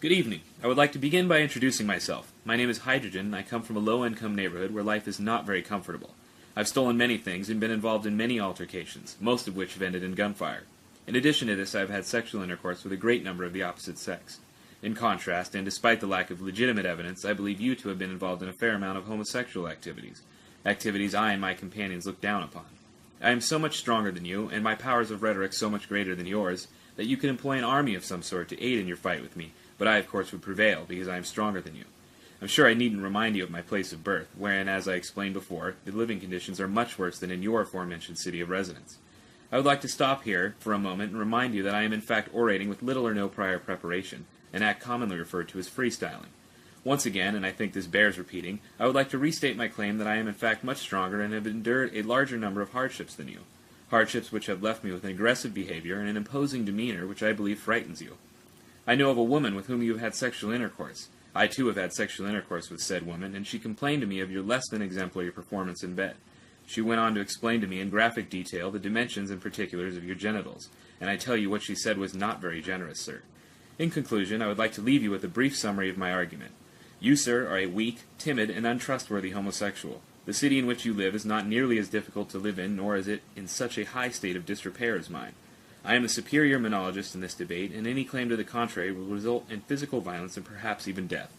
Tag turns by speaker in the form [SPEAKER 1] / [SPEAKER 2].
[SPEAKER 1] Good evening. I would like to begin by introducing myself. My name is Hydrogen, and I come from a low-income neighborhood where life is not very comfortable. I've stolen many things and been involved in many altercations, most of which have ended in gunfire. In addition to this, I have had sexual intercourse with a great number of the opposite sex. In contrast, and despite the lack of legitimate evidence, I believe you to have been involved in a fair amount of homosexual activities. Activities I and my companions look down upon. I am so much stronger than you, and my powers of rhetoric so much greater than yours, that you could employ an army of some sort to aid in your fight with me, but I of course would prevail, because I am stronger than you. I'm sure I needn't remind you of my place of birth, wherein, as I explained before, the living conditions are much worse than in your aforementioned city of residence. I would like to stop here for a moment and remind you that I am in fact orating with little or no prior preparation, an act commonly referred to as freestyling. Once again, and I think this bears repeating, I would like to restate my claim that I am in fact much stronger and have endured a larger number of hardships than you. Hardships which have left me with an aggressive behavior and an imposing demeanor which I believe frightens you. I know of a woman with whom you have had sexual intercourse. I too have had sexual intercourse with said woman, and she complained to me of your less than exemplary performance in bed. She went on to explain to me in graphic detail the dimensions and particulars of your genitals, and I tell you what she said was not very generous, sir. In conclusion, I would like to leave you with a brief summary of my argument. You, sir, are a weak, timid, and untrustworthy homosexual. The city in which you live is not nearly as difficult to live in, nor is it in such a high state of disrepair as mine. I am the superior monologist in this debate, and any claim to the contrary will result in physical violence and perhaps even death.